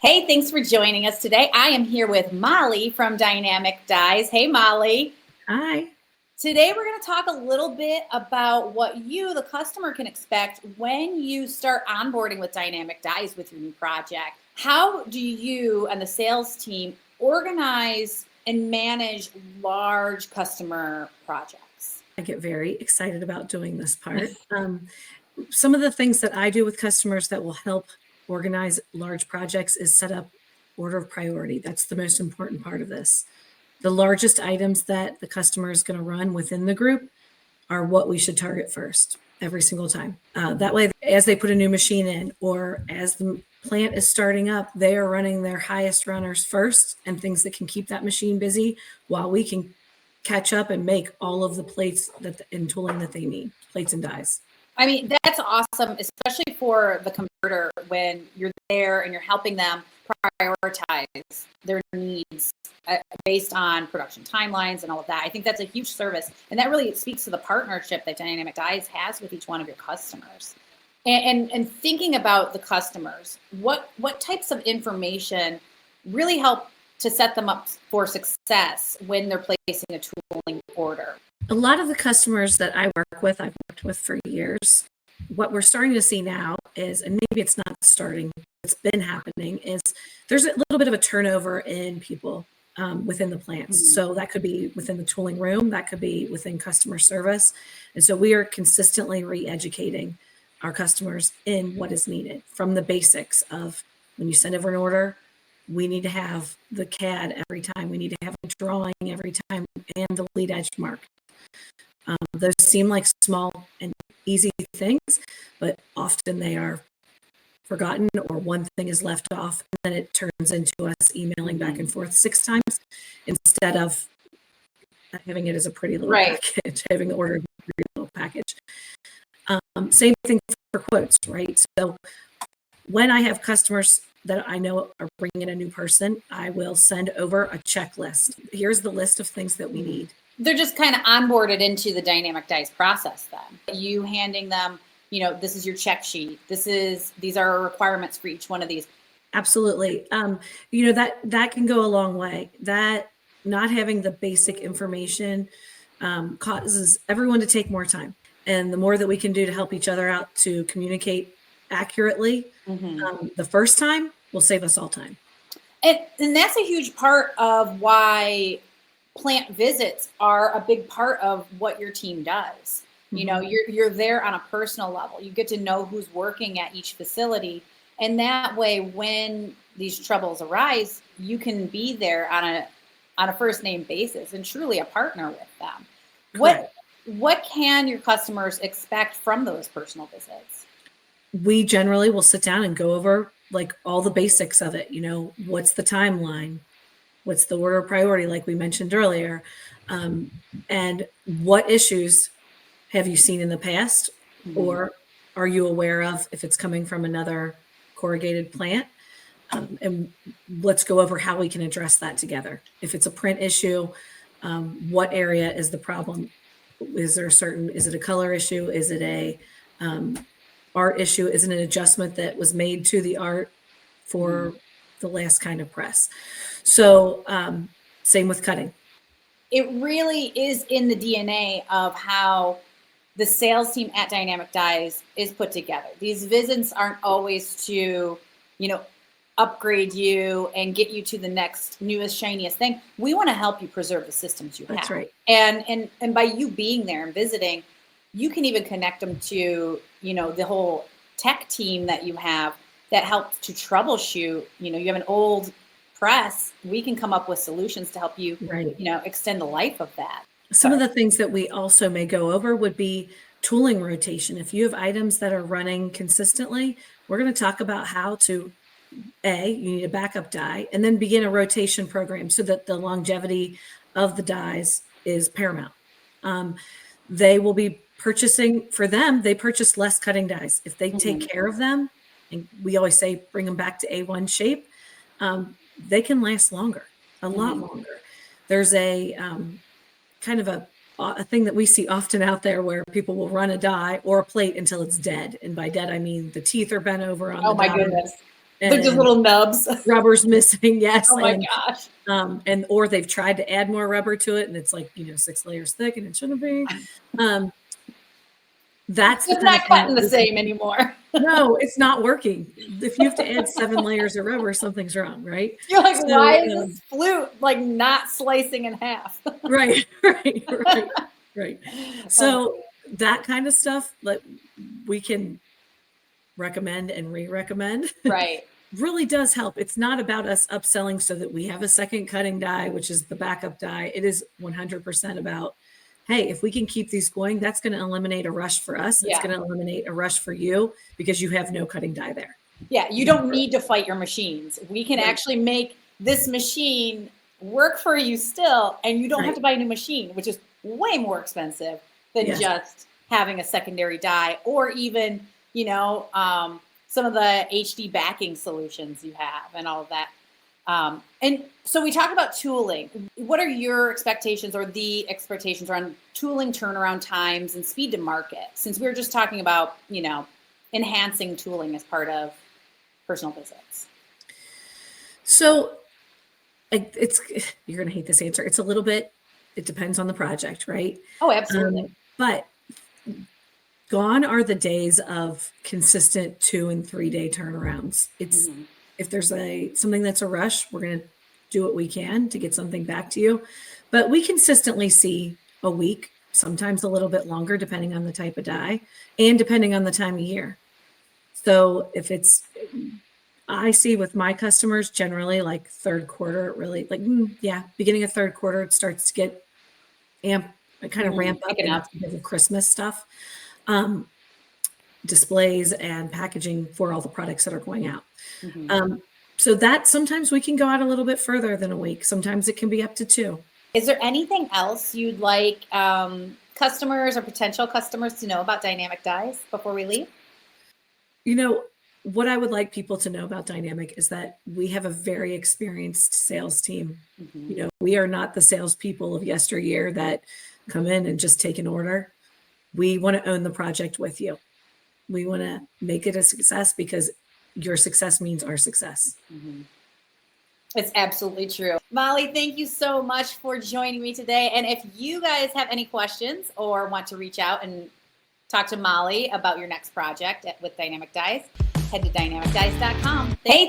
Hey, thanks for joining us today. I am here with Molly from Dynamic Dies. Hey, Molly. Hi. Today, we're going to talk a little bit about what you, the customer, can expect when you start onboarding with Dynamic Dies with your new project. How do you and the sales team organize and manage large customer projects? I get very excited about doing this part. Some of the things that I do with customers that will help organize large projects is set up order of priority. That's the most important part of this. The largest items that the customer is going to run within the group are what we should target first every single time. That way, as they put a new machine in or as the plant is starting up, they are running their highest runners first and things that can keep that machine busy while we can catch up and make all of the plates and tooling that they need, plates and dies. I mean, that's awesome, especially for the converter when you're there and you're helping them prioritize their needs based on production timelines and all of that. I think that's a huge service. And that really speaks to the partnership that Dynamic Dies has with each one of your customers. And thinking about the customers, what types of information really help to set them up for success when they're placing a tooling order? A lot of the customers that I work with, I've worked with for years. What we're starting to see now is, and maybe it's not starting, it's been happening, is there's a little bit of a turnover in people within the plants. Mm-hmm. So that could be within the tooling room, that could be within customer service. And so we are consistently re-educating our customers in what is needed from the basics of when you send over an order, we need to have the CAD every time. We need to have a drawing every time and the lead edge mark. Those seem like small and easy things, but often they are forgotten or one thing is left off and then it turns into us emailing back and forth 6 times instead of having it as a pretty little package, having the order as a pretty little package. Same thing for quotes, right? So when I have customers that I know are bringing in a new person, I will send over a checklist. Here's the list of things that we need. They're just kind of onboarded into the Dynamic Dies process then. You handing them, this is your check sheet. These are requirements for each one of these. Absolutely. That can go a long way. That not having the basic information causes everyone to take more time. And the more that we can do to help each other out to communicate accurately, the first time will save us all time. And that's a huge part of why plant visits are a big part of what your team does. You're there on a personal level. You get to know who's working at each facility. And that way, when these troubles arise, you can be there on a first name basis and truly a partner with them. What can your customers expect from those personal visits? We generally will sit down and go over like all the basics of it. What's the timeline? What's the order of priority, like we mentioned earlier? And what issues have you seen in the past or are you aware of if it's coming from another corrugated plant? And let's go over how we can address that together. If it's a print issue, what area is the problem? Is it a color issue? Is it a art issue? Is it an adjustment that was made to the art for the last kind of press? So same with cutting. It really is in the DNA of how the sales team at Dynamic Dies is put together. These visits aren't always to, upgrade you and get you to the next newest, shiniest thing. We want to help you preserve the systems you have. That's right. And by you being there and visiting, you can even connect them to, the whole tech team that you have that helps to troubleshoot. You have an old press. We can come up with solutions to help you, extend the life of that. Some of the things that we also may go over would be tooling rotation. If you have items that are running consistently, we're going to talk about how to, you need a backup die, and then begin a rotation program so that the longevity of the dies is paramount. They will be purchasing, for them, they purchase less cutting dies. If they take care of them, and we always say bring them back to A1 shape, they can last longer, a lot longer. There's a kind of a thing that we see often out there where people will run a die or a plate until it's dead. And by dead, I mean the teeth are bent over on the die. Oh my goodness. They're just and little nubs. rubber's missing. Yes. Oh my gosh. Or they've tried to add more rubber to it and it's like, 6 layers thick and it shouldn't be. That's It's not cutting the same anymore. No, it's not working. If you have to add 7 layers of rubber, something's wrong, right? You're like, why is this flute like not slicing in half? Right. So that kind of stuff, like we can recommend and re-recommend. Right. Really does help. It's not about us upselling so that we have a second cutting die, which is the backup die. It is 100% about, hey, if we can keep these going, that's going to eliminate a rush for us. It's going to eliminate a rush for you because you have no cutting die there. Yeah, you don't need to fight your machines. We can actually make this machine work for you still, and you don't have to buy a new machine, which is way more expensive than just having a secondary die, or even, some of the HD backing solutions you have and all of that. And so we talked about tooling. What are your expectations or the expectations around tooling turnaround times and speed to market? Since we were just talking about, enhancing tooling as part of personal visits. So you're going to hate this answer. It's a little bit, it depends on the project, right? Oh, absolutely. But gone are the days of consistent 2 and 3 day turnarounds. It's if there's something that's a rush, we're going to do what we can to get something back to you. But we consistently see a week, sometimes a little bit longer, depending on the type of die and depending on the time of year. So if I see with my customers generally like third quarter, really beginning of third quarter, it starts to get ramp up because of Christmas stuff. Displays and packaging for all the products that are going out. So that sometimes we can go out a little bit further than a week. Sometimes it can be up to 2. Is there anything else you'd like customers or potential customers to know about Dynamic Dies before we leave? What I would like people to know about Dynamic is that we have a very experienced sales team. We are not the salespeople of yesteryear that come in and just take an order. We want to own the project with you. We want to make it a success because your success means our success. It's absolutely true. Molly, thank you so much for joining me today. And if you guys have any questions or want to reach out and talk to Molly about your next project with Dynamic Dies, head to dynamicdies.com. Hey,